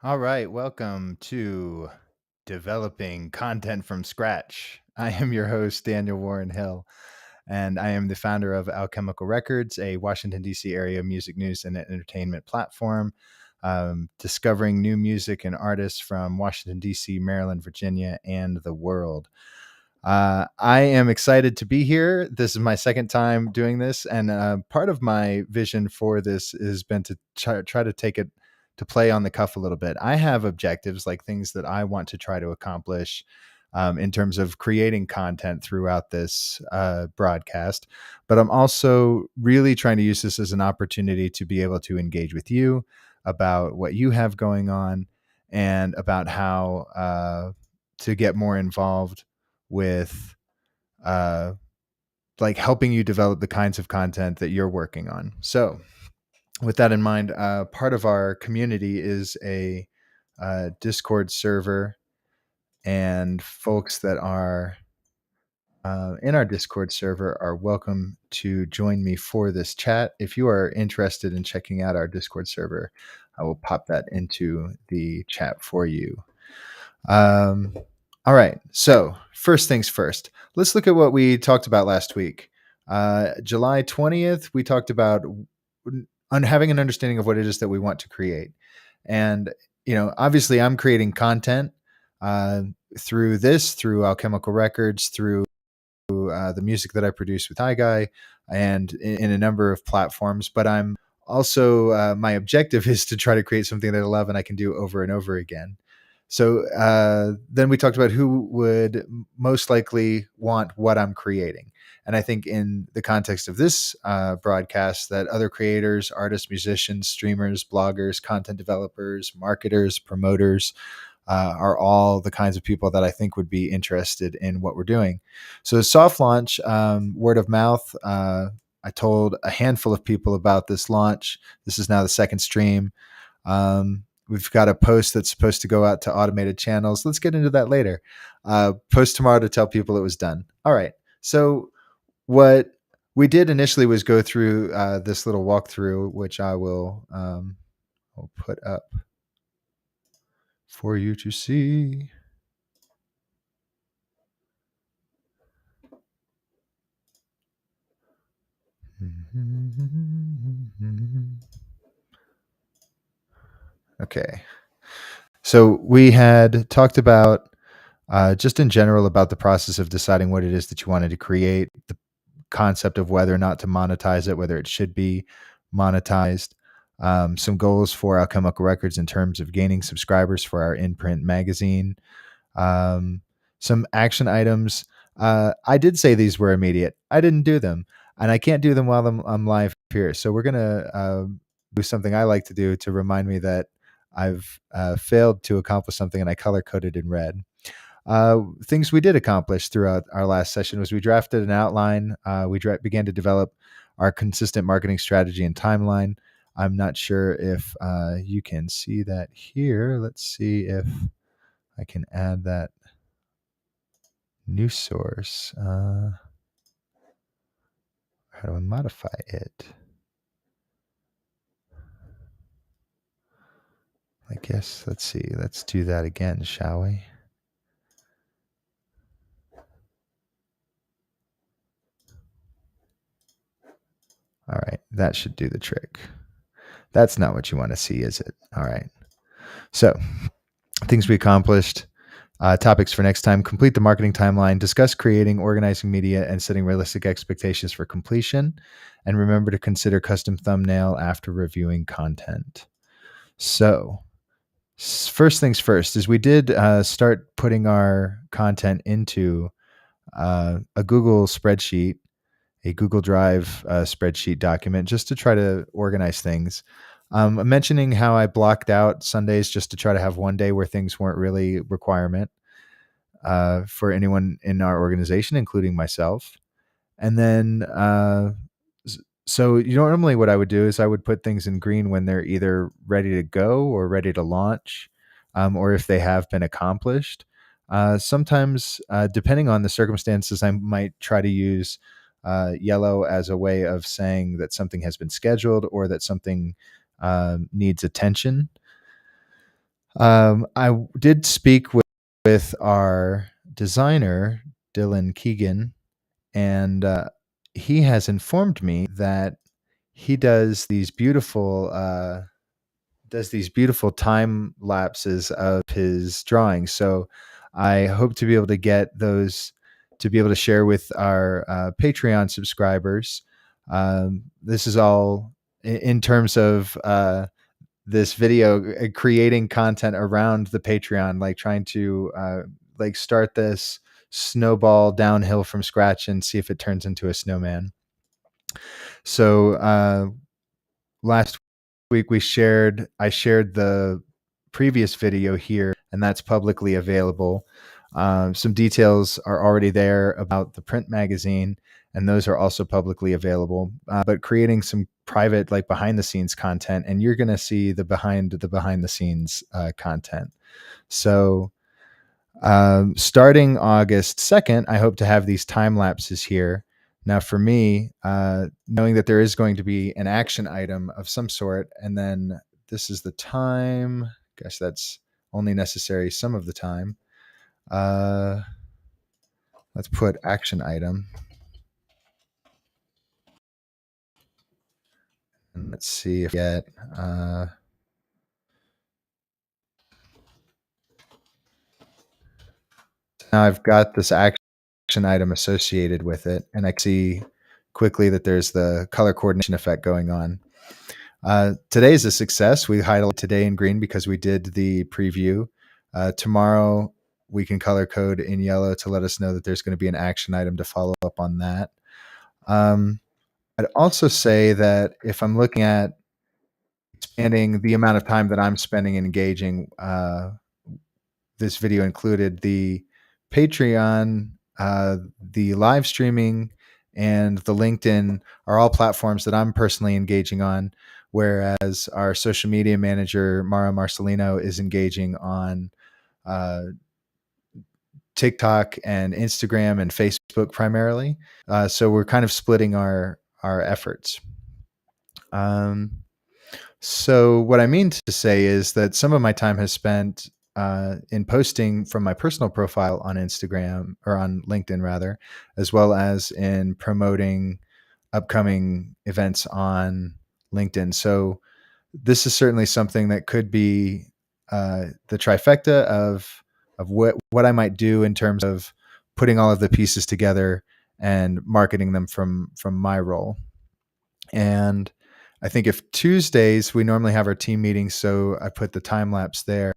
All right, welcome to Developing Content from Scratch. I am your host, Daniel Warren Hill, and I am the founder of Alchemical Records, a Washington, D.C. area music news and entertainment platform, discovering new music and artists from Washington, D.C., Maryland, Virginia, and the world. I am excited to be here. This is my second time doing this, and part of my vision for this has been to try to take it to play on the cuff a little bit. I have objectives, like things that I want to try to accomplish in terms of creating content throughout this broadcast, but I'm also really trying to use this as an opportunity to be able to engage with you about what you have going on and about how to get more involved with uh, like helping you develop the kinds of content that you're working on. So, with that in mind, part of our community is a Discord server, and folks that are in our Discord server are welcome to join me for this chat. If you are interested in checking out our Discord server, I will pop that into the chat for you. Um, all right. So, first things first, let's look at what we talked about last week. July 20th, we talked about having an understanding of what it is that we want to create. And, obviously, I'm creating content through Alchemical Records, through the music that I produce with iGuy, and in a number of platforms. But I'm also, my objective is to try to create something that I love and I can do over and over again. So then we talked about who would most likely want what I'm creating. And I think in the context of this broadcast, that other creators, artists, musicians, streamers, bloggers, content developers, marketers, promoters are all the kinds of people that I think would be interested in what we're doing. So soft launch, word of mouth. I told a handful of people about this launch. This is now the second stream. We've got a post that's supposed to go out to automated channels. Let's get into that later. Post tomorrow to tell people it was done. All right. So what we did initially was go through this little walkthrough, which I'll put up for you to see. Okay. So we had talked about just in general about the process of deciding what it is that you wanted to create, the concept of whether or not to monetize it, whether it should be monetized, some goals for Alchemical Records in terms of gaining subscribers for our in-print magazine, some action items. I did say these were immediate. I didn't do them, and I can't do them while I'm live here. So we're going to do something I like to do to remind me that I've failed to accomplish something, and I color-coded in red. Things we did accomplish throughout our last session was we drafted an outline. We began to develop our consistent marketing strategy and timeline. I'm not sure if you can see that here. Let's see if I can add that new source. How do I modify it? I guess, let's see. Let's do that again, shall we? All right, that should do the trick. That's not what you want to see, is it? All right. So, things we accomplished. Topics for next time: complete the marketing timeline, discuss creating, organizing media, and setting realistic expectations for completion. And remember to consider custom thumbnail after reviewing content. So, first things first is we did start putting our content into a Google spreadsheet, a Google Drive spreadsheet document, just to try to organize things. I'm mentioning how I blocked out Sundays just to try to have one day where things weren't really requirement for anyone in our organization, including myself. And then, so normally what I would do is I would put things in green when they're either ready to go or ready to launch, or if they have been accomplished. Sometimes, depending on the circumstances, I might try to use yellow as a way of saying that something has been scheduled or that something needs attention. I did speak with our designer, Dylan Keegan, and he has informed me that he does these beautiful time lapses of his drawings. So I hope to be able to get those to be able to share with our Patreon subscribers. This is all in terms of this video, creating content around the Patreon, like trying to like start this snowball downhill from scratch and see if it turns into a snowman. So last week I shared the previous video here, and that's publicly available. Some details are already there about the print magazine, and those are also publicly available. But creating some private, like behind the scenes content, and you're going to see the behind the scenes content. So starting August 2nd, I hope to have these time lapses here. Now, for me, knowing that there is going to be an action item of some sort, and then this is the time. Gosh, that's only necessary some of the time. Let's put action item. And let's see if yet. Now I've got this action item associated with it, and I can see quickly that there's the color coordination effect going on. Today is a success. We highlight today in green because we did the preview. Tomorrow we can color code in yellow to let us know that there's going to be an action item to follow up on that. I'd also say that if I'm looking at expanding the amount of time that I'm spending engaging, this video included the Patreon, the live streaming, and the LinkedIn are all platforms that I'm personally engaging on, whereas our social media manager, Mara Marcelino, is engaging on TikTok and Instagram and Facebook primarily. So we're kind of splitting our efforts. So what I mean to say is that some of my time has spent in posting from my personal profile on Instagram, or on LinkedIn rather, as well as in promoting upcoming events on LinkedIn. So this is certainly something that could be the trifecta of what I might do in terms of putting all of the pieces together and marketing them from my role. And I think if Tuesdays, we normally have our team meetings, so I put the time lapse there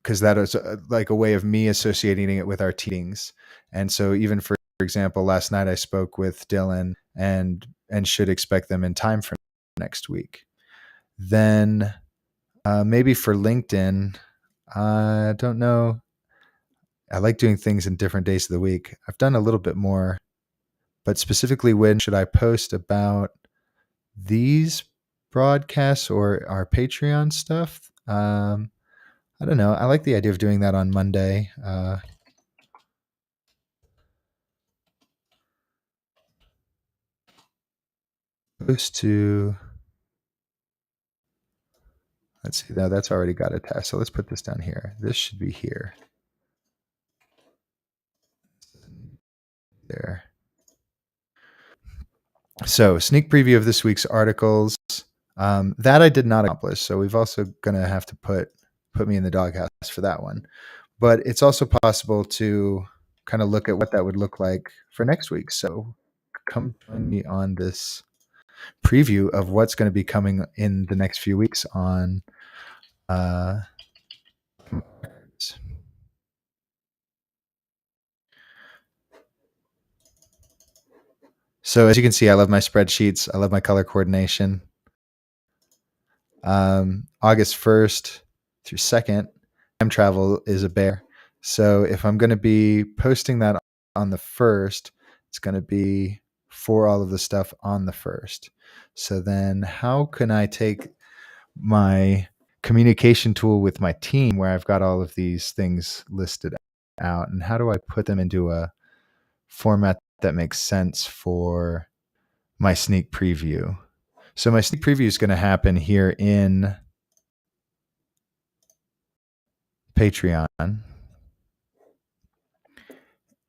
because that is like a way of me associating it with our meetings. And so even for example, last night I spoke with Dylan and should expect them in time for next week. Then maybe for LinkedIn, I don't know. I like doing things in different days of the week. I've done a little bit more, but specifically, when should I post about these broadcasts or our Patreon stuff? I don't know. I like the idea of doing that on Monday. Post to, let's see, now that's already got a test. So let's put this down here. This should be here. There. So sneak preview of this week's articles. That I did not accomplish. So we've also going to have to put me in the doghouse for that one. But it's also possible to kind of look at what that would look like for next week. So come join me on this preview of what's going to be coming in the next few weeks on so as you can see, I love my spreadsheets. I love my color coordination. August 1st through 2nd, time travel is a bear. So if I'm going to be posting that on the 1st, it's going to be for all of the stuff on the 1st. So then how can I take my communication tool with my team where I've got all of these things listed out, and how do I put them into a format that makes sense for my sneak preview? So my sneak preview is going to happen here in Patreon.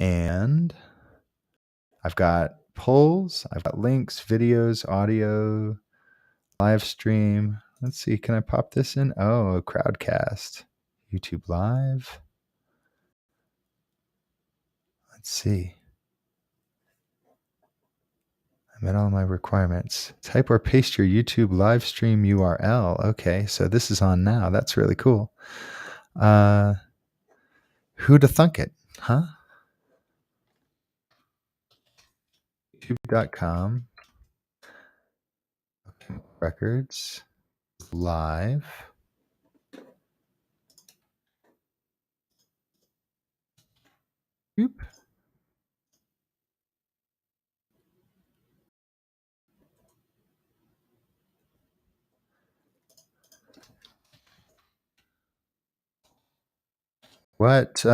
And I've got polls, I've got links, videos, audio, live stream. Let's see, can I pop this in? Oh, a crowdcast. YouTube Live. Let's see. I met all my requirements. Type or paste your YouTube live stream URL. Okay, so this is on now. That's really cool. Who to thunk it, huh? YouTube.com. Records. Live. Oop. What?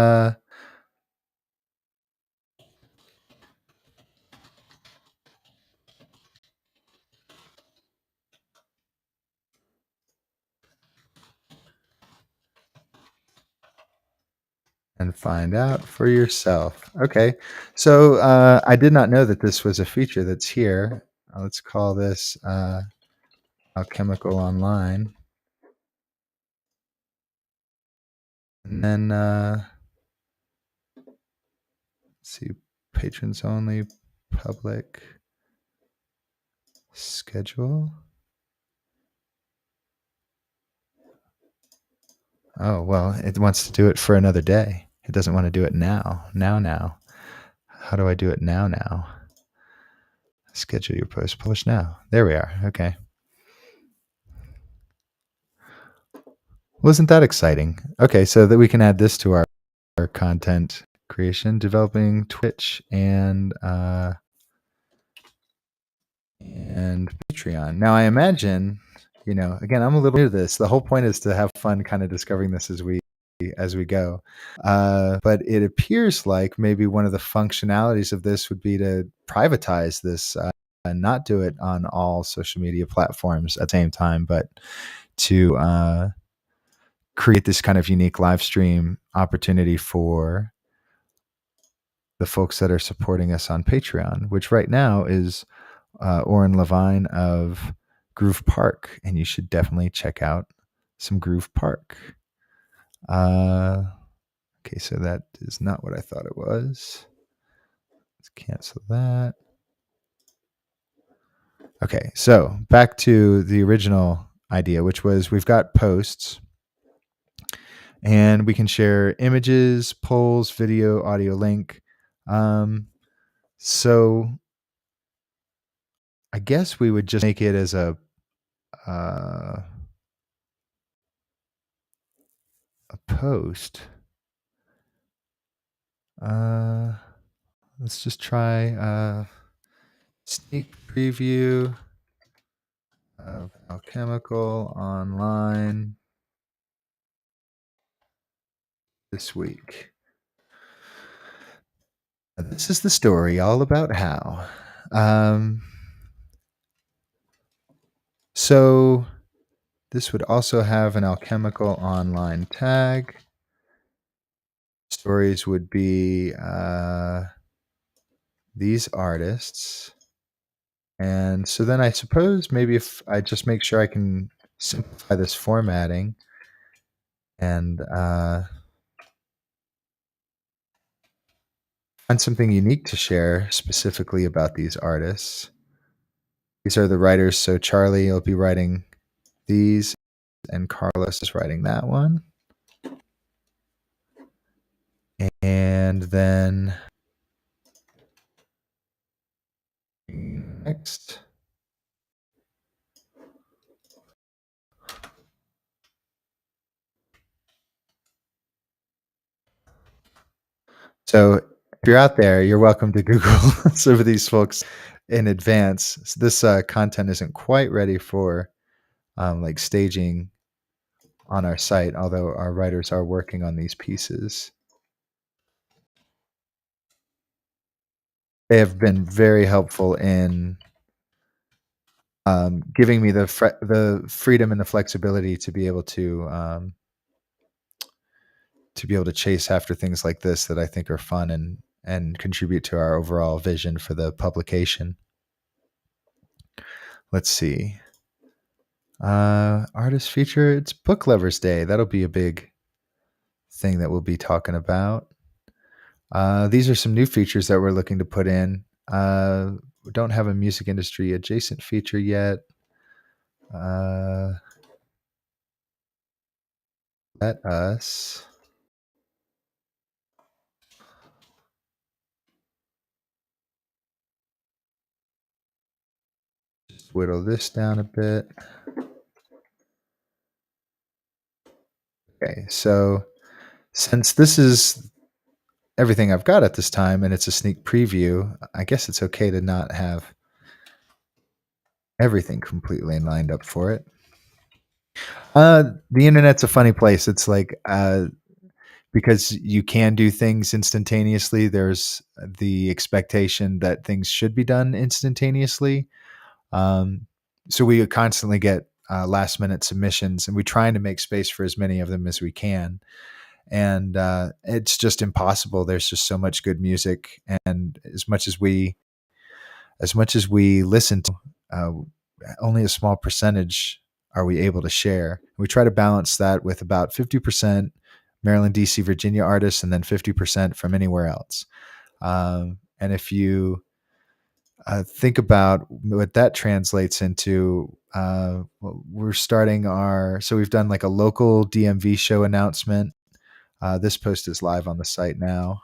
And find out for yourself. Okay, so I did not know that this was a feature that's here. Let's call this Alchemical Online. And then, let's see, patrons only, public, schedule. Oh, well, it wants to do it for another day. It doesn't want to do it now. Now. How do I do it now? Schedule your post, publish now. There we are. Okay. Wasn't that exciting? Okay, so that we can add this to our content creation, developing Twitch and Patreon. Now, I imagine, again, I'm a little new to this. The whole point is to have fun kind of discovering this as we go. But it appears like maybe one of the functionalities of this would be to privatize this and not do it on all social media platforms at the same time, but to create this kind of unique live stream opportunity for the folks that are supporting us on Patreon, which right now is Oren Levine of Groove Park, and you should definitely check out some Groove Park. Okay, so that is not what I thought it was. Let's cancel that. Okay, so back to the original idea, which was we've got posts, and we can share images, polls, video, audio link. So I guess we would just make it as a post. Let's just try sneak preview of Alchemical Online this week. This is the story all about how. So this would also have an Alchemical Online tag. Stories would be these artists. And so then I suppose maybe if I just make sure I can simplify this formatting and find something unique to share specifically about these artists. These are the writers. So Charlie will be writing these, and Carlos is writing that one. And then next. So if you're out there, you're welcome to Google some of these folks in advance. So this content isn't quite ready for like staging on our site, although our writers are working on these pieces. They have been very helpful in giving me the freedom and the flexibility to be able to to be able to chase after things like this that I think are fun and contribute to our overall vision for the publication. Let's see. Artist feature. It's Book Lovers Day. That'll be a big thing that we'll be talking about. These are some new features that we're looking to put in. We don't have a music industry adjacent feature yet. Let us whittle this down a bit. Okay, so since this is everything I've got at this time and it's a sneak preview, I guess it's okay to not have everything completely lined up for it. The internet's a funny place. It's like because you can do things instantaneously, there's the expectation that things should be done instantaneously. So we constantly get last minute submissions, and we're trying to make space for as many of them as we can. And it's just impossible. There's just so much good music, and as much as we listen to, uh, only a small percentage are we able to share. We try to balance that with about 50% Maryland, DC, Virginia artists, and then 50% from anywhere else. And if you think about what that translates into, we're starting so we've done like a local DMV show announcement. This post is live on the site now.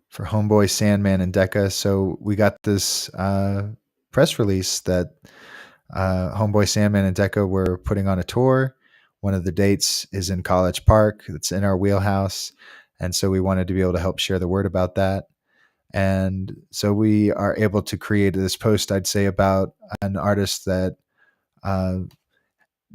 For Homeboy, Sandman, and Decca. So we got this press release that Homeboy, Sandman, and Decca were putting on a tour. One of the dates is in College Park. It's in our wheelhouse. And so we wanted to be able to help share the word about that. And so we are able to create this post, I'd say, about an artist that uh,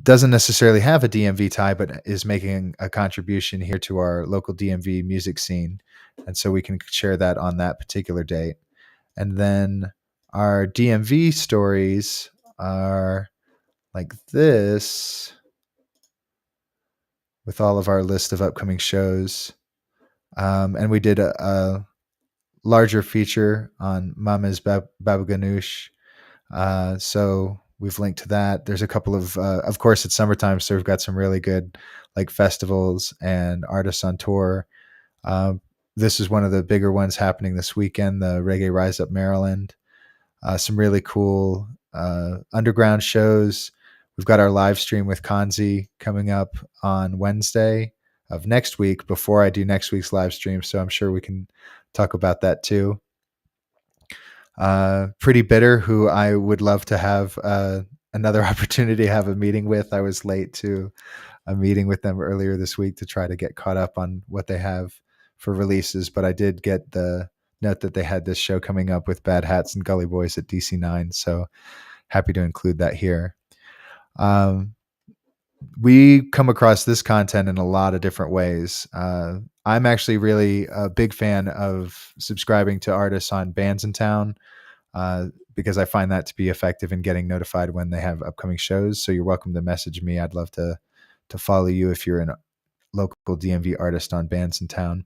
doesn't necessarily have a DMV tie, but is making a contribution here to our local DMV music scene. And so we can share that on that particular date. And then our DMV stories are like this with all of our list of upcoming shows. And we did a larger feature on Mama's Babu Ganoush. So we've linked to that. There's a couple of course, it's summertime, so we've got some really good like festivals and artists on tour. This is one of the bigger ones happening this weekend, the Reggae Rise Up Maryland. Some really cool underground shows. We've got our live stream with Kanzi coming up on Wednesday of next week before I do next week's live stream. So I'm sure we can talk about that too. Pretty Bitter, who I would love to have another opportunity to have a meeting with. I was late to a meeting with them earlier this week to try to get caught up on what they have for releases, but I did get the note that they had this show coming up with Bad Hats and Gully Boys at DC9, so happy to include that here. We come across this content in a lot of different ways. I'm actually really a big fan of subscribing to artists on Bands in Town because I find that to be effective in getting notified when they have upcoming shows. So you're welcome to message me. I'd love to follow you if you're a local DMV artist on Bands in Town.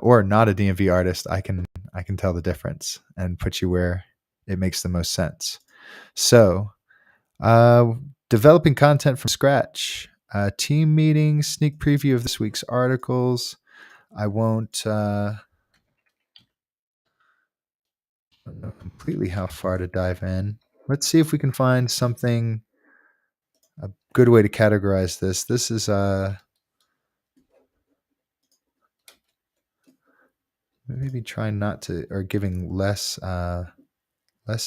Or not a DMV artist. I can tell the difference and put you where it makes the most sense. So, developing content from scratch, team meetings, sneak preview of this week's articles. I won't I don't know completely how far to dive in. Let's see if we can find something, a good way to categorize this. This is maybe trying not to, or giving less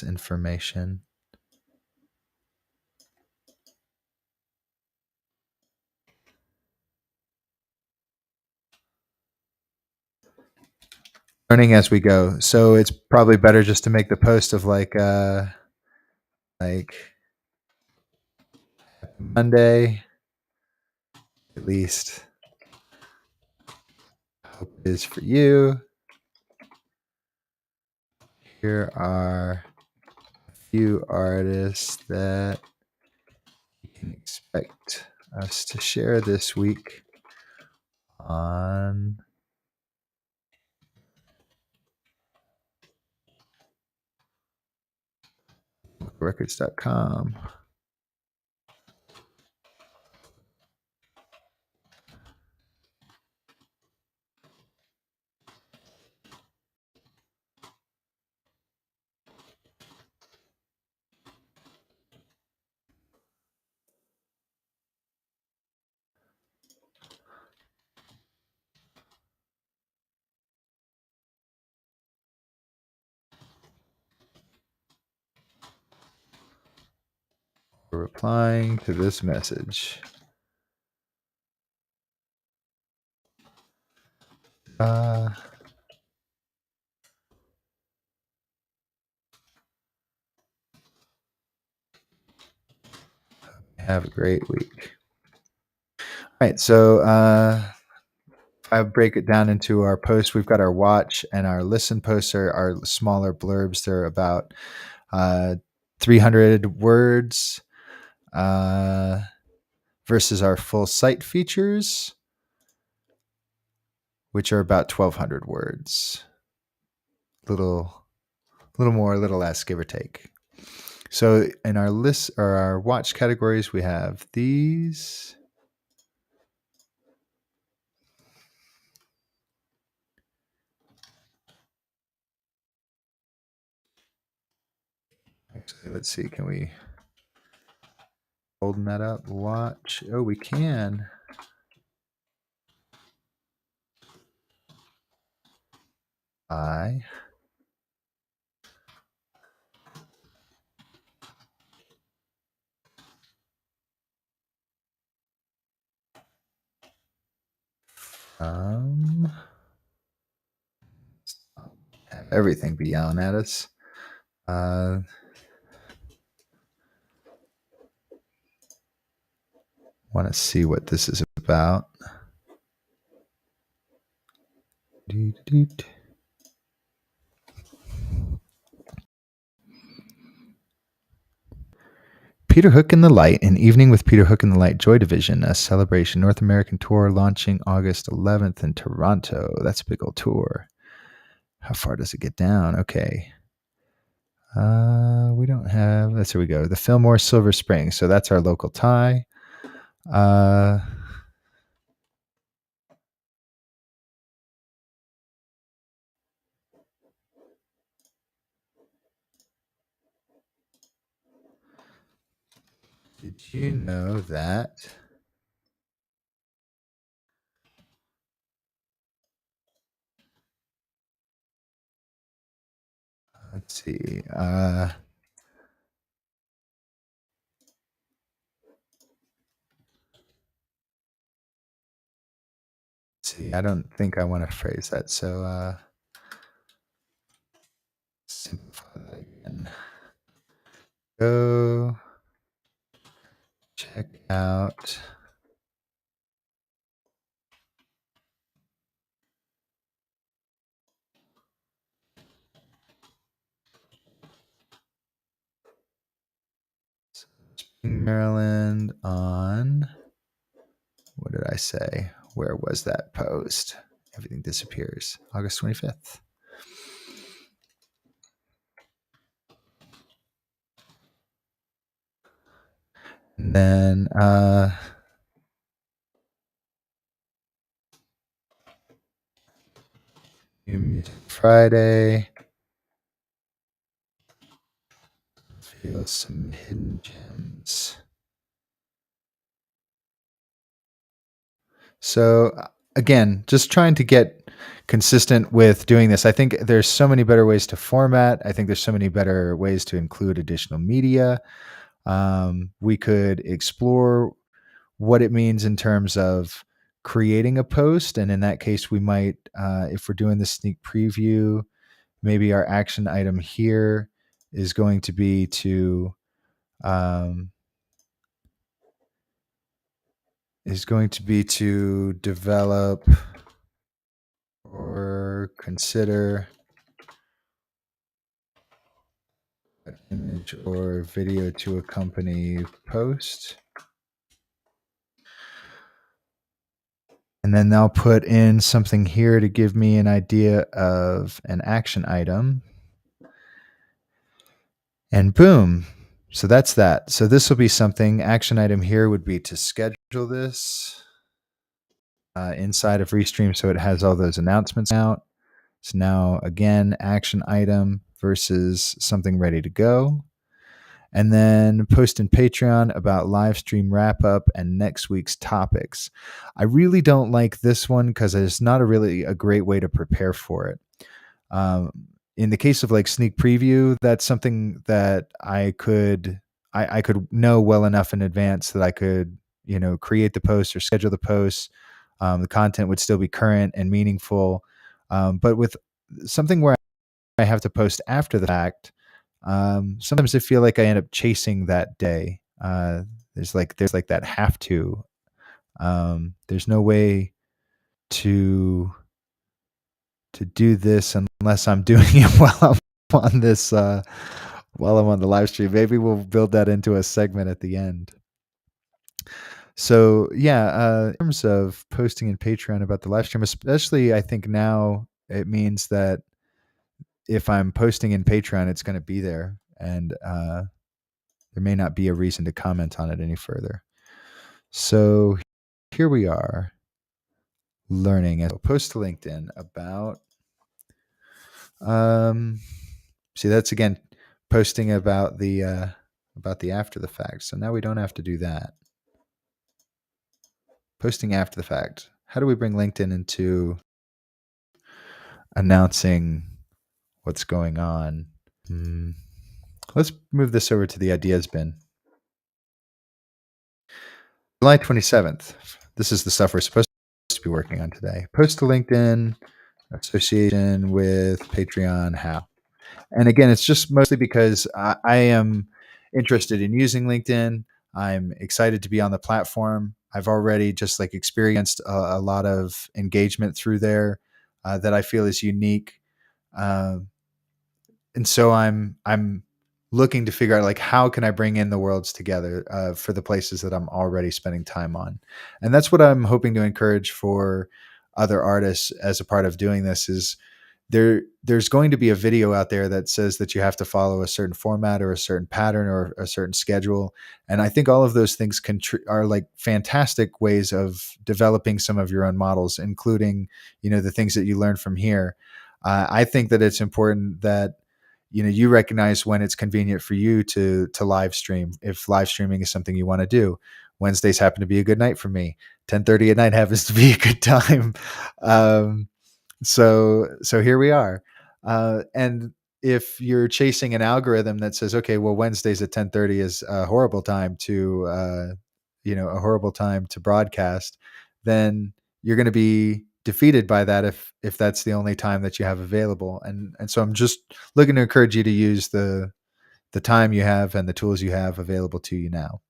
information. Learning as we go. So it's probably better just to make the post of like Monday, at least. Hope it is for you. Here are few artists that you can expect us to share this week on records.com. Replying to this message. Have a great week. All right, so if I break it down into our posts, we've got our watch and our listen posts are our smaller blurbs. They're about 300 words versus our full site features, which are about 1,200 words. Little more, a little less, give or take. So in our list or our watch categories, we have these. Actually, let's see. Can we holding that up? Watch. Oh, we can. I. Have everything be yelling at us. Want to see what this is about. Peter Hook and the Light, an evening with Peter Hook and the Light Joy Division, a celebration North American tour launching August 11th in Toronto. That's a big old tour. How far does it get down? Okay. We don't have, here we go. The Fillmore Silver Spring. So that's our local tie. Did you know that? Let's see. See, I don't think I want to phrase that. So simplify that again. Go check out Maryland on, what did I say? Where was that post? Everything disappears. August 25th. And then Friday. Feel some hidden gems. So again, just trying to get consistent with doing this. I think there's so many better ways to format. I think there's so many better ways to include additional media. We could explore what it means in terms of creating a post. And in that case, we might, if we're doing the sneak preview, maybe our action item here is going to be to develop or consider an image or video to accompany post. And then I'll put in something here to give me an idea of an action item. And boom. So that's that. So this will be something. Action item here would be to schedule this inside of Restream so it has all those announcements out. So now, again, action item versus something ready to go. And then post in Patreon about live stream wrap up and next week's topics. I really don't like this one because it's not a great way to prepare for it. In the case of like sneak preview, that's something that I could know well enough in advance that I could, create the post or schedule the post. The content would still be current and meaningful. But with something where I have to post after the fact, sometimes I feel like I end up chasing that day. There's like that have to. There's no way to do this unless I'm doing it while I'm on this while I'm on the live stream. Maybe we'll build that into a segment at the end. So yeah, in terms of posting in Patreon about the live stream, especially I think now it means that if I'm posting in Patreon, it's going to be there, and there may not be a reason to comment on it any further. So here we are learning. I'll post to LinkedIn about see, that's again posting about the after the fact. So now we don't have to do that. Posting after the fact. How do we bring LinkedIn into announcing what's going on? Let's move this over to the ideas bin. July 27th. This is the stuff we're supposed to be working on today. Post to LinkedIn, association with Patreon, how? And again, it's just mostly because I am interested in using LinkedIn. I'm excited to be on the platform. I've already just like experienced a lot of engagement through there that I feel is unique. And so I'm looking to figure out like how can I bring in the worlds together for the places that I'm already spending time on. And that's what I'm hoping to encourage for other artists as a part of doing this is there's going to be a video out there that says that you have to follow a certain format or a certain pattern or a certain schedule. And I think all of those things are like fantastic ways of developing some of your own models, including, the things that you learn from here. I think that it's important that, you recognize when it's convenient for you to live stream. If live streaming is something you want to do, Wednesdays happen to be a good night for me. 10:30 at night happens to be a good time. So here we are. And if you're chasing an algorithm that says, okay, well, Wednesdays at 10:30 is a horrible time to, a horrible time to broadcast, then you're going to be defeated by that if that's the only time that you have available. And so I'm just looking to encourage you to use the time you have and the tools you have available to you now.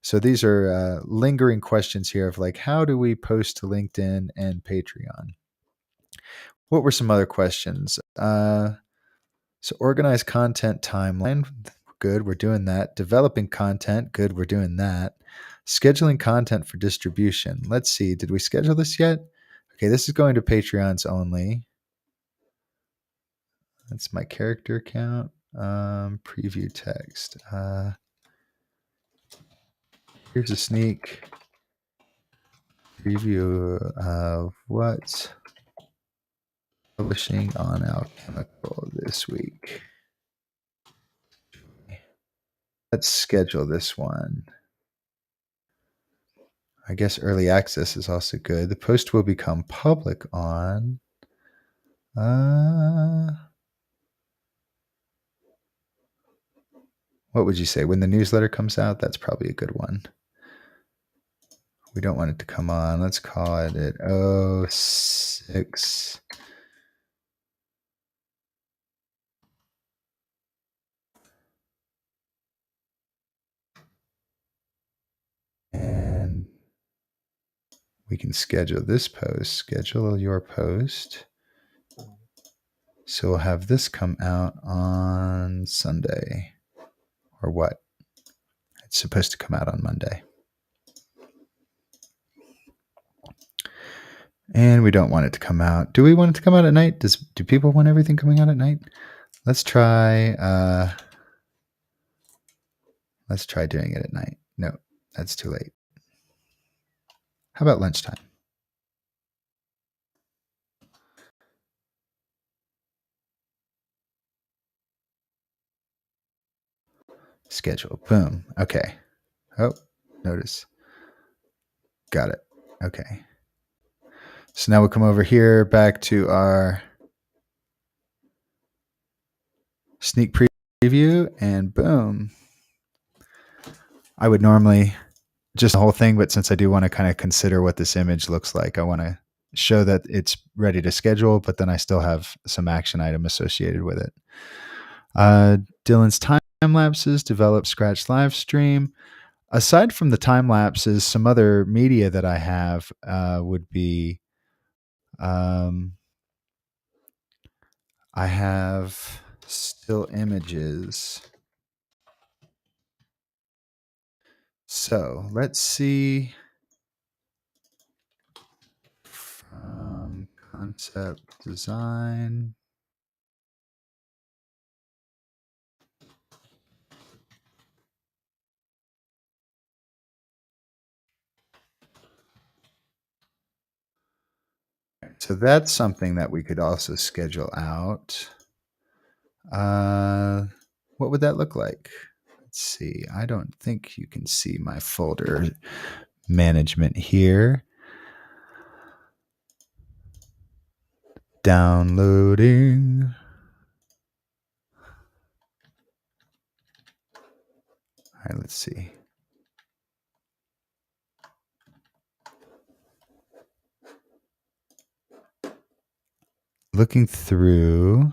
So these are lingering questions here of like, how do we post to LinkedIn and Patreon? What were some other questions? So organized content timeline, good, we're doing that. Developing content, good, we're doing that. Scheduling content for distribution. Let's see, did we schedule this yet? Okay, this is going to Patreons only. That's my character account. Preview text. Here's a sneak preview of what's publishing on Alchemical this week. Let's schedule this one. I guess early access is also good. The post will become public on what would you say? When the newsletter comes out? That's probably a good one. We don't want it to come on. Let's call it at 06. And we can schedule this post. Schedule your post. So we'll have this come out on Sunday. or what? It's supposed to come out on Monday. And we don't want it to come out. Do we want it to come out at night? Do people want everything coming out at night? Let's try doing it at night. No, that's too late. How about lunchtime? Schedule. Boom. Okay. Oh, notice. Got it. Okay. So now we'll come over here back to our sneak preview and boom. I would normally just the whole thing, but since I do want to kind of consider what this image looks like, I want to show that it's ready to schedule, but then I still have some action item associated with it. Dylan's time lapses, develop Scratch live stream. Aside from the time lapses, some other media that I have would be I have still images. So let's see from concept design. So that's something that we could also schedule out. What would that look like? Let's see. I don't think you can see my folder management here. Downloading. All right, let's see. Looking through.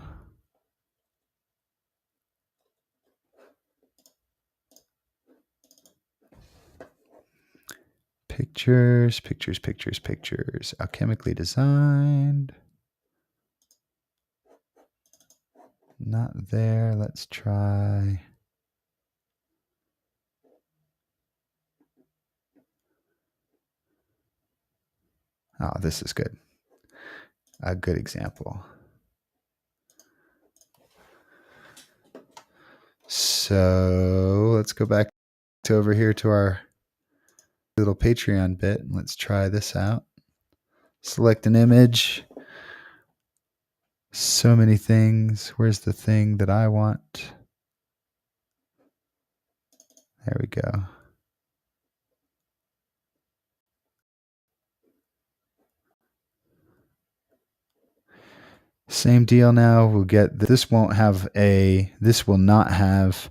Pictures. Alchemically designed. Not there. Let's try. Oh, this is good. A good example. So let's go back to over here to our little Patreon bit and let's try this out. Select an image. So many things. Where's the thing that I want? There we go. Same deal now. We'll get this will not have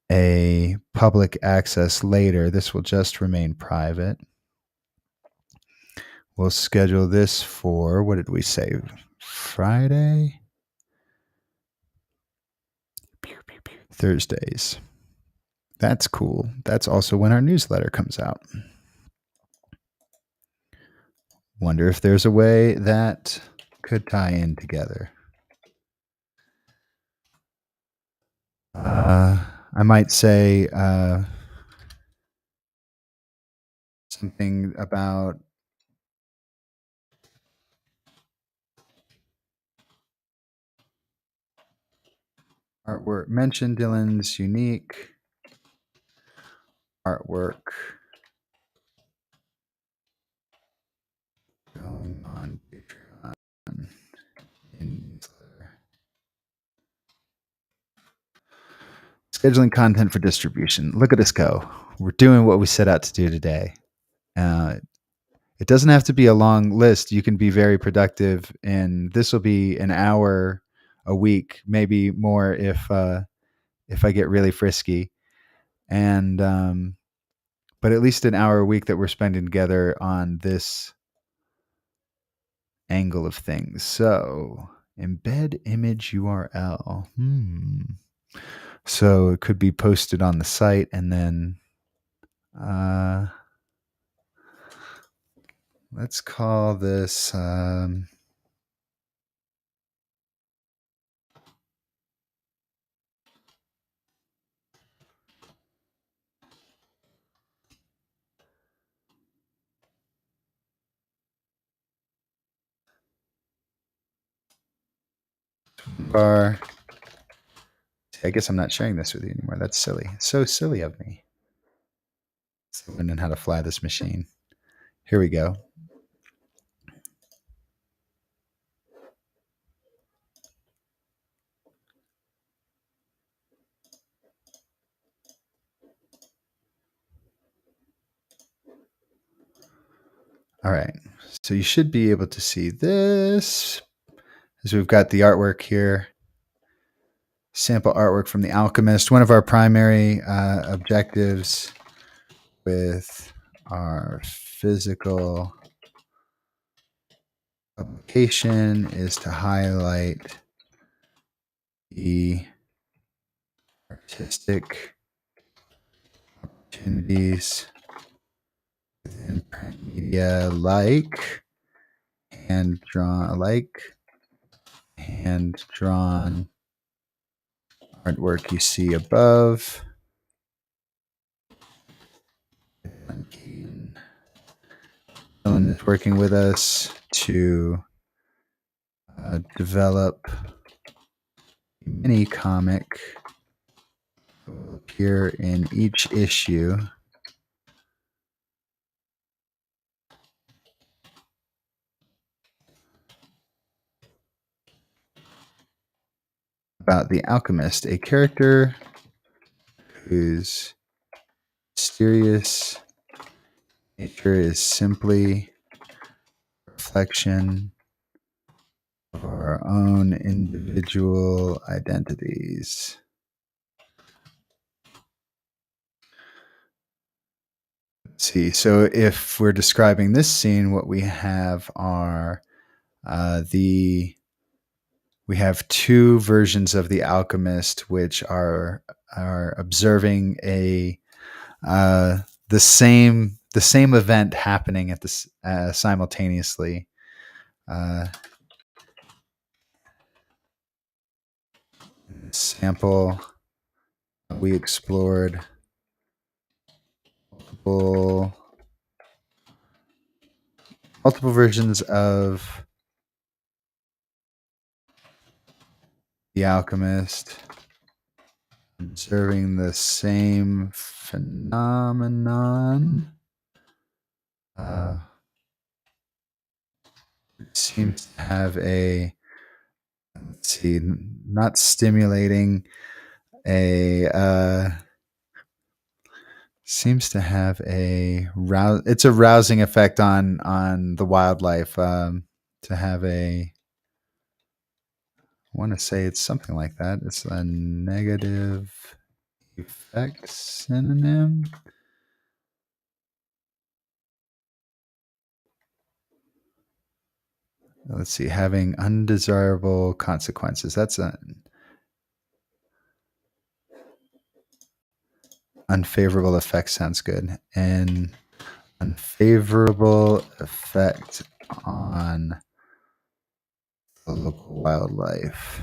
a public access later. This will just remain private. We'll schedule this for, what did we say? Friday? Thursdays. That's cool. That's also when our newsletter comes out. Wonder if there's a way that could tie in together. I might say something about artwork. Mention Dylan's unique artwork going on Patreon in newsletter. Scheduling content for distribution. Look at us go. We're doing what we set out to do today. It doesn't have to be a long list. You can be very productive, and this will be an hour a week, maybe more if I get really frisky. And but at least an hour a week that we're spending together on this angle of things. So embed image URL. So it could be posted on the site, and then let's call this bar. I guess I'm not sharing this with you anymore. That's silly. So silly of me. So learning how to fly this machine. Here we go. All right. So you should be able to see this. As we've got the artwork here. Sample artwork from The Alchemist. One of our primary objectives with our physical application is to highlight the artistic opportunities within print media like hand-drawn artwork you see above. Ellen is working with us to develop a mini comic that will appear in each issue about the alchemist, a character whose mysterious nature is simply a reflection of our own individual identities. Let's see, so if we're describing this scene, what we have are we have two versions of the alchemist, which are observing the same event happening at this simultaneously. Sample, we explored multiple versions of the alchemist, observing the same phenomenon. Seems to have a, let's see, not stimulating, seems to have it's a rousing effect on the wildlife, to have I want to say it's something like that. It's a negative effect synonym. Let's see, having undesirable consequences. That's an unfavorable effect. Sounds good. An unfavorable effect on the local wildlife.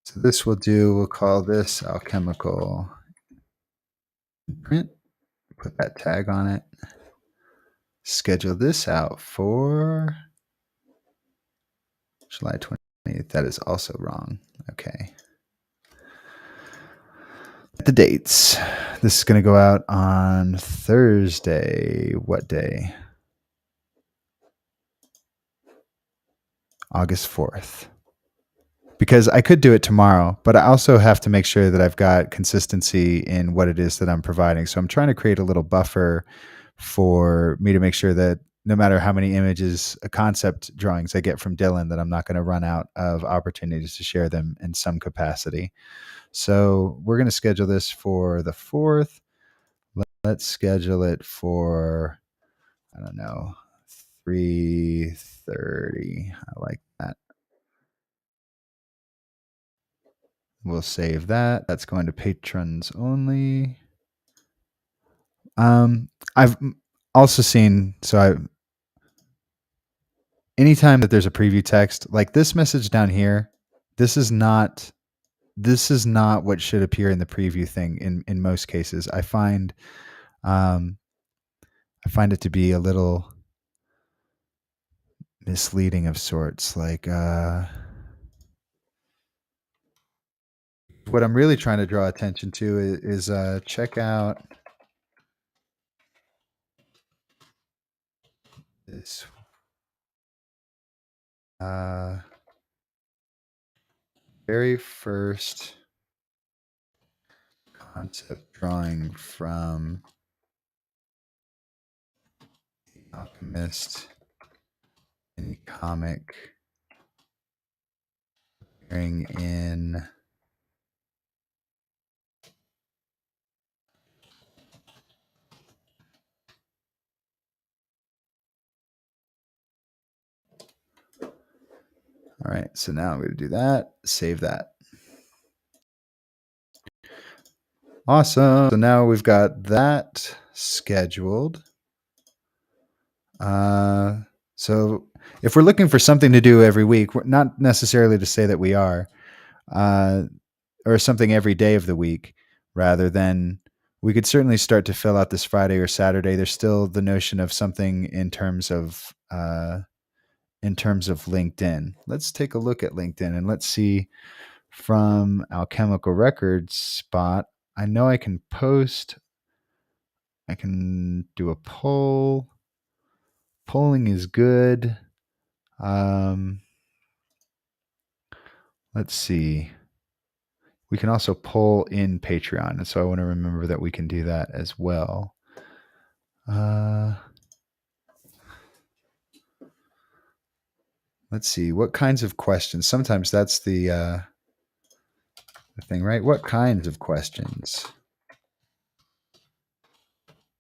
So this we'll call this alchemical print. Put that tag on it. Schedule this out for July 20th. That is also wrong. Okay. The dates. This is going to go out on Thursday. What day? August 4th. Because I could do it tomorrow, but I also have to make sure that I've got consistency in what it is that I'm providing. So I'm trying to create a little buffer for me to make sure that no matter how many images, concept drawings I get from Dylan, that I'm not going to run out of opportunities to share them in some capacity. So we're going to schedule this for the 4th. Let's schedule it for, I don't know, 3:30. I like that. We'll save that. That's going to patrons only. I've also seen, anytime that there's a preview text, like this message down here, this is not what should appear in the preview thing in most cases. I find it to be a little misleading of sorts. Like what I'm really trying to draw attention to is check out this very first concept drawing from The Alchemist in the comic appearing in all right, so now I'm going to do that, save that. Awesome. So now we've got that scheduled. So if we're looking for something to do every week, we're not necessarily to say that we are, or something every day of the week, rather than we could certainly start to fill out this Friday or Saturday. There's still the notion of something in terms of LinkedIn. Let's take a look at LinkedIn and let's see from Alchemical Records spot. I know I can post. I can do a poll. Polling is good. Let's see. We can also poll in Patreon. And so I want to remember that we can do that as well. Let's see. What kinds of questions? Sometimes that's the thing, right? What kinds of questions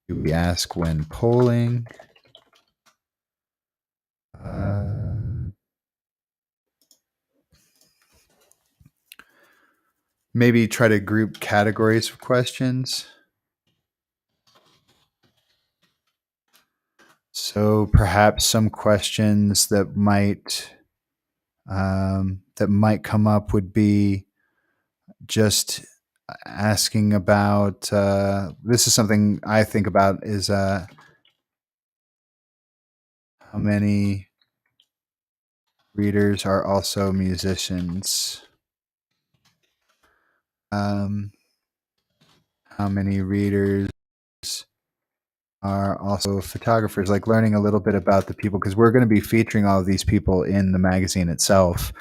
do we ask when polling? Maybe try to group categories of questions. So perhaps some questions that might come up would be just asking about. This is something I think about: is how many readers are also musicians? How many readers are also photographers? Like learning a little bit about the people, because we're going to be featuring all of these people in the magazine itself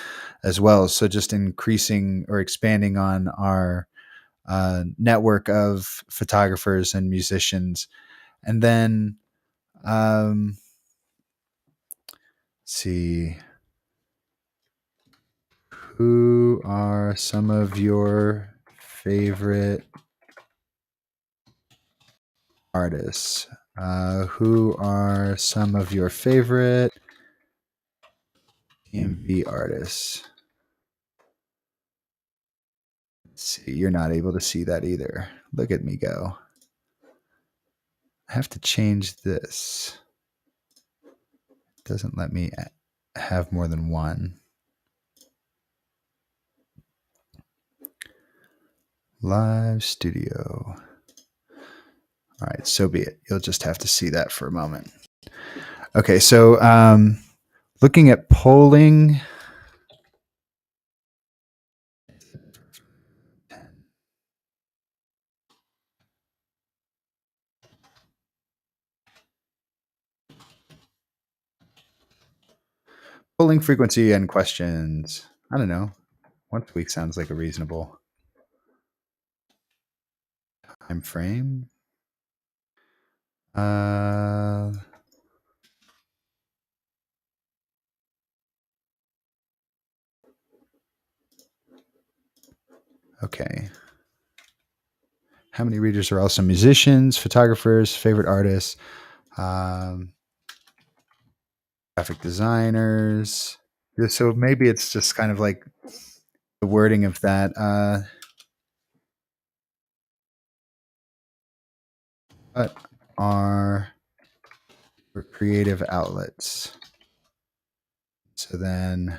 as well. So just increasing or expanding on our network of photographers and musicians. And then let's see, who are some of your favorite artists? Who are some of your favorite EMV artists? Let's see, you're not able to see that either. Look at me go. I have to change this. It doesn't let me have more than one. Live studio. All right, so be it. You'll just have to see that for a moment. Okay, so looking at polling. Polling frequency and questions. I don't know. Once a week sounds like a reasonable time frame. Okay. How many readers are also musicians, photographers, favorite artists, graphic designers? So maybe it's just kind of like the wording of that. What are your creative outlets? So then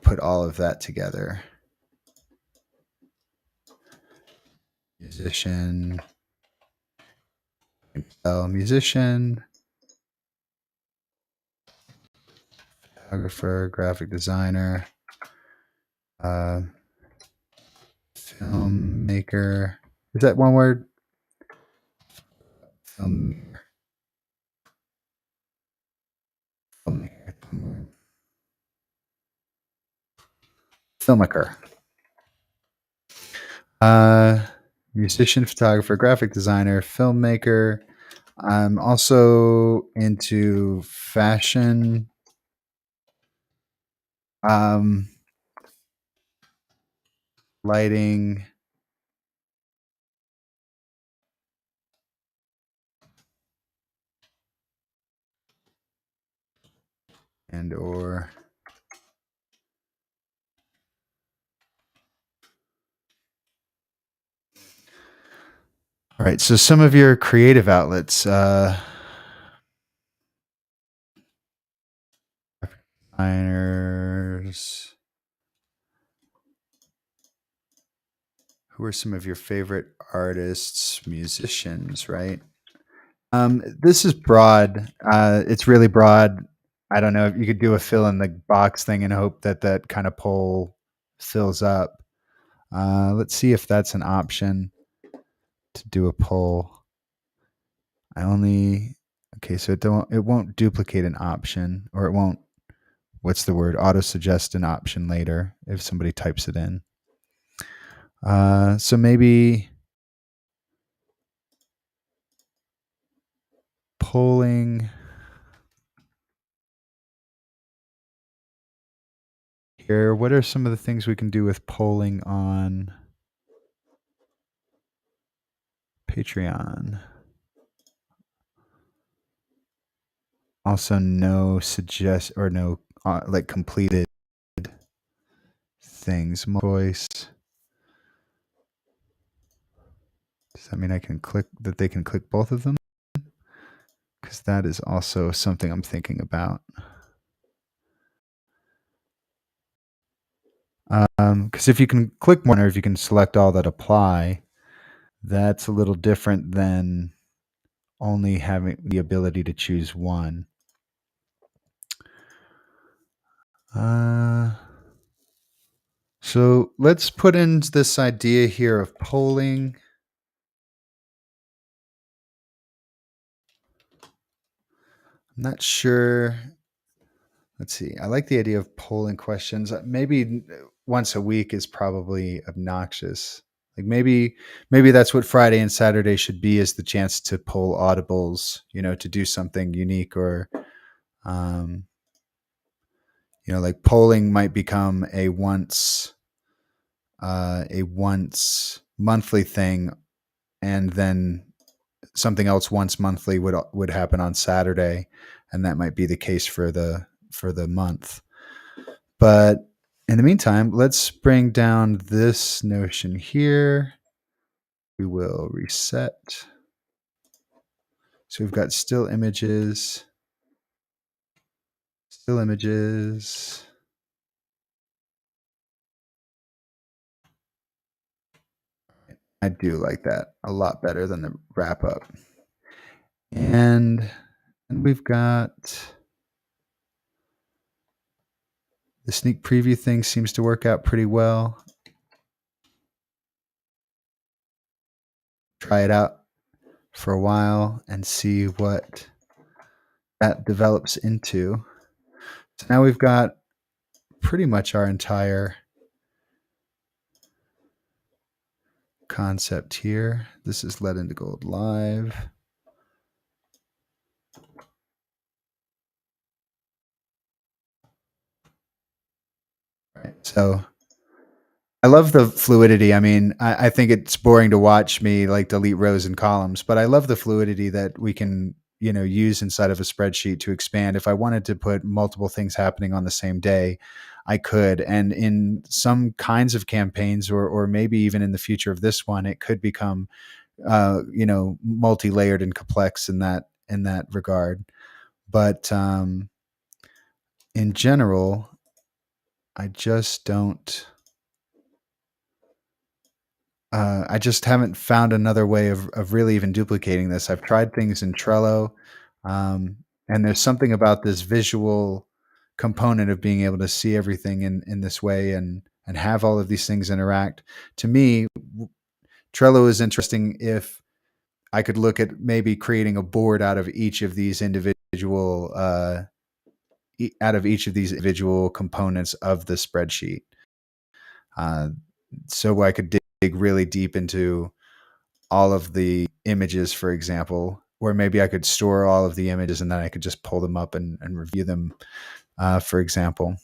put all of that together. Musician, musician, photographer, graphic designer, uh, filmmaker. Is that one word? Film, filmmaker. Filmmaker. Uh, Musician, photographer, graphic designer, filmmaker. I'm also into fashion, um, lighting, and or all right. So some of your creative outlets, designers. Who are some of your favorite artists, musicians? Right. This is broad. It's really broad. I don't know if you could do a fill in the box thing and hope that that kind of poll fills up. Let's see if that's an option to do a poll. I only okay, so it won't duplicate an option, or it won't. What's the word? Auto suggest an option later if somebody types it in. So maybe polling here. What are some of the things we can do with polling on Patreon? Also, no suggest or no like completed things. Voice. Does that mean I can click that they can click both of them? Because that is also something I'm thinking about. Because if you can click one, or if you can select all that apply, that's a little different than only having the ability to choose one. So let's put in this idea here of polling. I'm not sure. Let's see. I like the idea of polling questions. Maybe once a week is probably obnoxious. Like maybe that's what Friday and Saturday should be, is the chance to poll audibles, to do something unique, or um, like polling might become a once monthly thing, and then something else once monthly would happen on Saturday, and that might be the case for the month. But in the meantime, let's bring down this notion here. We will reset. So we've got still images. Still images. I do like that a lot better than the wrap up. And we've got the sneak preview thing seems to work out pretty well. Try it out for a while and see what that develops into. So now we've got pretty much our entire concept here. This is Let Into Gold Live. Right. So I love the fluidity. I mean, I think it's boring to watch me like delete rows and columns, but I love the fluidity that we can, use inside of a spreadsheet to expand. If I wanted to put multiple things happening on the same day, I could. And in some kinds of campaigns, or maybe even in the future of this one, it could become, multi-layered and complex in that regard. But in general, I just don't. I just haven't found another way of really even duplicating this. I've tried things in Trello, and there's something about this visual component of being able to see everything in this way and have all of these things interact. To me, Trello is interesting if I could look at maybe creating a board out of each of these individual components of the spreadsheet. So I could dig really deep into all of the images, for example, or maybe I could store all of the images and then I could just pull them up and review them, for example.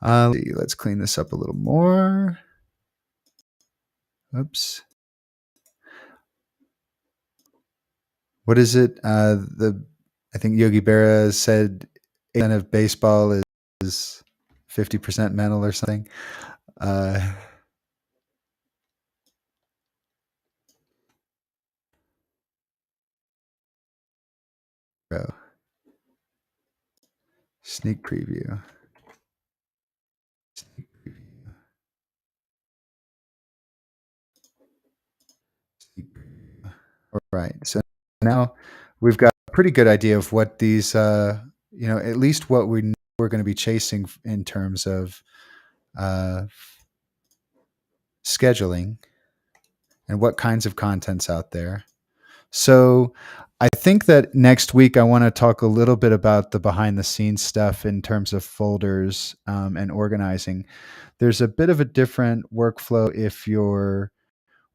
Let's clean this up a little more. Oops. What is it? I think Yogi Berra said 80% of baseball is 50% mental or something. Bro. Sneak preview. Sneak preview. Sneak preview. All right. So now we've got a pretty good idea of what these, at least what we're going to be chasing in terms of scheduling and what kinds of content's out there. So I think that next week I want to talk a little bit about the behind the scenes stuff in terms of folders and organizing. There's a bit of a different workflow if you're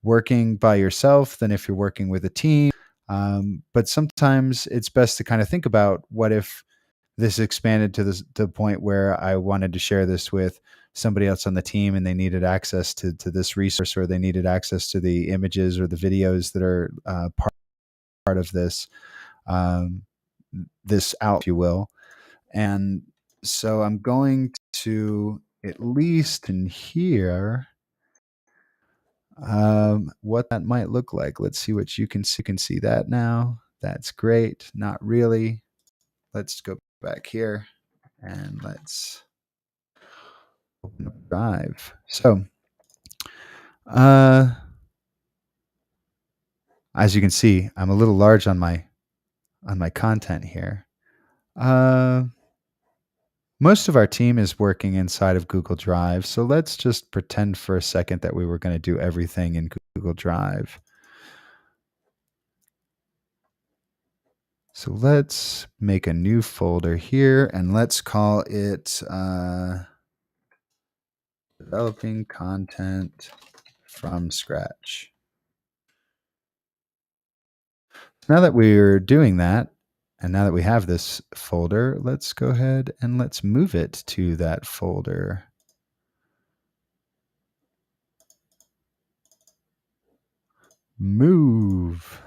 working by yourself than if you're working with a team. But sometimes it's best to kind of think about what if this expanded to the point where I wanted to share this with somebody else on the team and they needed access to this resource, or they needed access to the images or the videos that are part of this out, if you will. And so I'm going to, at least in here, what that might look like. Let's see what you can see. You can see that now. That's great. Not really. Let's go back here and let's open up Drive. So, as you can see, I'm a little large on my content here. Most of our team is working inside of Google Drive, so let's just pretend for a second that we were going to do everything in Google Drive. So let's make a new folder here, and let's call it Developing Content from Scratch. Now that we're doing that, and now that we have this folder, let's go ahead and let's move it to that folder. Move.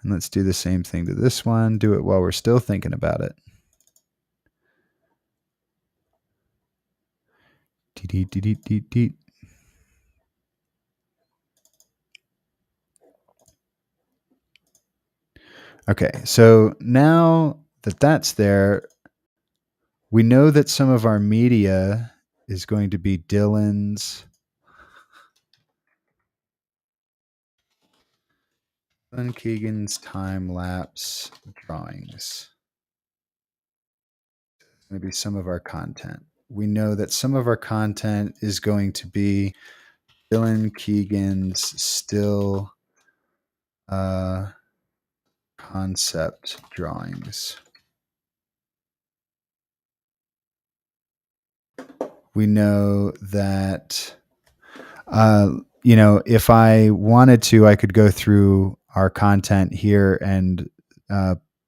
And let's do the same thing to this one. Do it while we're still thinking about it. Okay, so now that that's there, we know that some of our media is going to be Dylan Keegan's time-lapse drawings. Maybe some of our content. We know that some of our content is going to be Dylan Keegan's still concept drawings. We know that, if I wanted to, I could go through our content here and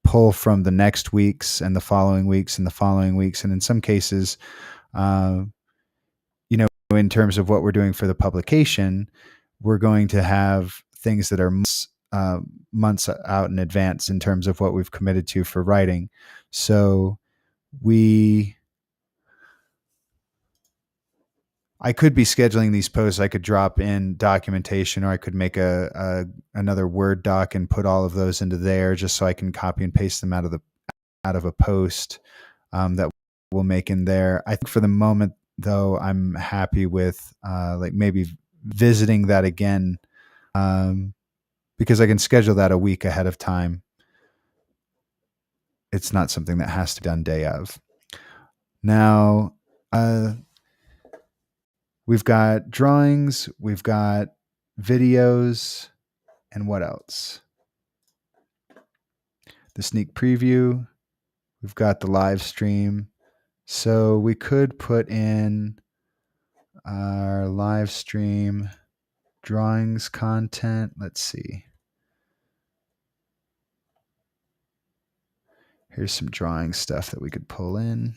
pull from the next weeks and the following weeks and the following weeks. And in some cases, in terms of what we're doing for the publication, we're going to have things that are months out in advance in terms of what we've committed to for writing. So I could be scheduling these posts. I could drop in documentation, or I could make another Word doc and put all of those into there, just so I can copy and paste them out of a post that we'll make in there. I think for the moment, though, I'm happy with maybe visiting that again, because I can schedule that a week ahead of time. it's not something that has to be done day of. Now, we've got drawings, we've got videos, and what else? The sneak preview, we've got the live stream. So we could put in our live stream drawings content. Let's see. Here's some drawing stuff that we could pull in.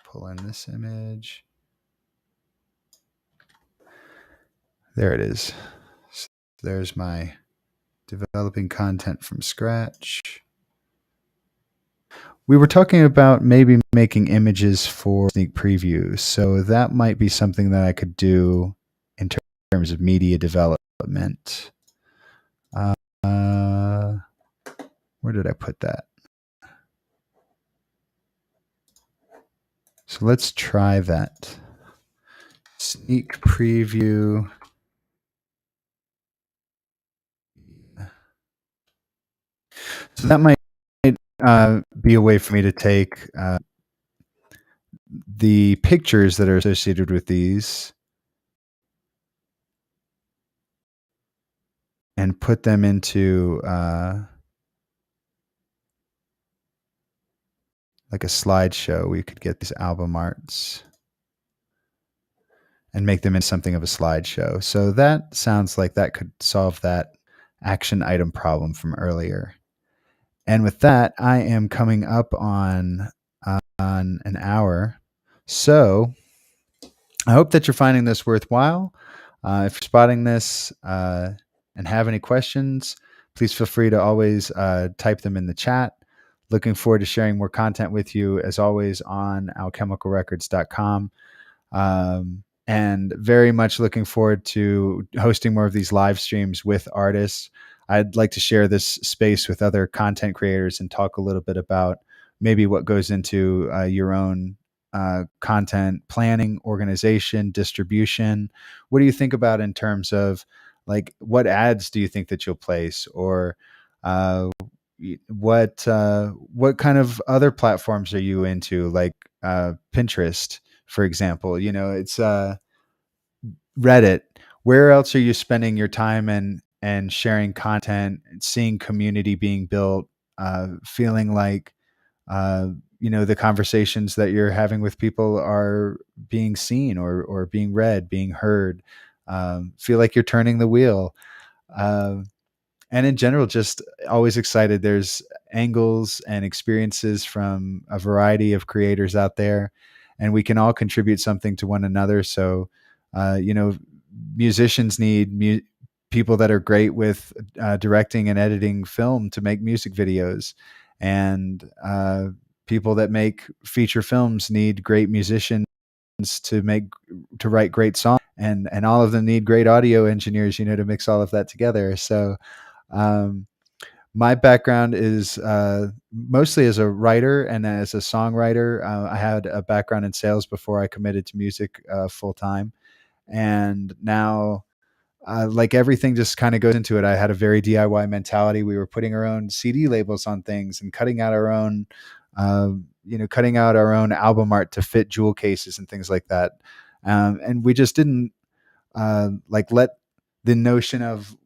Pull in this image. There it is. So there's my developing content from scratch. We were talking about maybe making images for sneak previews. So that might be something that I could do in terms of media development. Where did I put that? So let's try that. Sneak preview. So that might be a way for me to take the pictures that are associated with these and put them into like a slideshow. We could get these album arts and make them into something of a slideshow. So that sounds like that could solve that action item problem from earlier. And with that, I am coming up on an hour. So I hope that you're finding this worthwhile. If you're spotting this and have any questions, please feel free to always type them in the chat. Looking forward to sharing more content with you, as always, on alchemicalrecords.com. And very much looking forward to hosting more of these live streams with artists. I'd like to share this space with other content creators and talk a little bit about maybe what goes into your own content planning, organization, distribution. What do you think about in terms of like what ads do you think that you'll place, or what kind of other platforms are you into, like Pinterest, for example? You know, it's Reddit. Where else are you spending your time and sharing content, seeing community being built, feeling like the conversations that you're having with people are being seen or being read, being heard. Feel like you're turning the wheel. And in general, just always excited. There's angles and experiences from a variety of creators out there, and we can all contribute something to one another. So, musicians need people that are great with directing and editing film to make music videos, and people that make feature films need great musicians to write great songs, and all of them need great audio engineers, to mix all of that together. So my background is mostly as a writer and as a songwriter. I had a background in sales before I committed to music full time, and now like everything just kind of goes into it. I had a very DIY mentality. We were putting our own CD labels on things and cutting out our own album art to fit jewel cases and things like that. And we just didn't let the notion of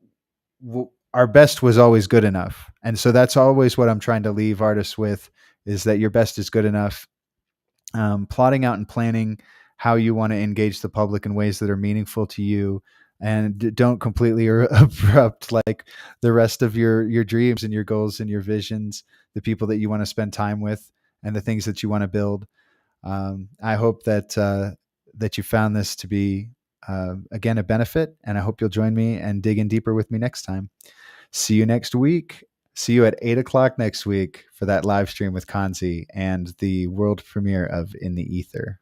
our best was always good enough. And so that's always what I'm trying to leave artists with, is that your best is good enough. Plotting out and planning how you want to engage the public in ways that are meaningful to you, and don't completely abrupt like the rest of your dreams and your goals and your visions, the people that you want to spend time with and the things that you want to build. I hope that you found this to be again a benefit, and I hope you'll join me and dig in deeper with me next time. See you next week. See you at 8:00 next week for that live stream with Kanzi and the world premiere of In the Ether.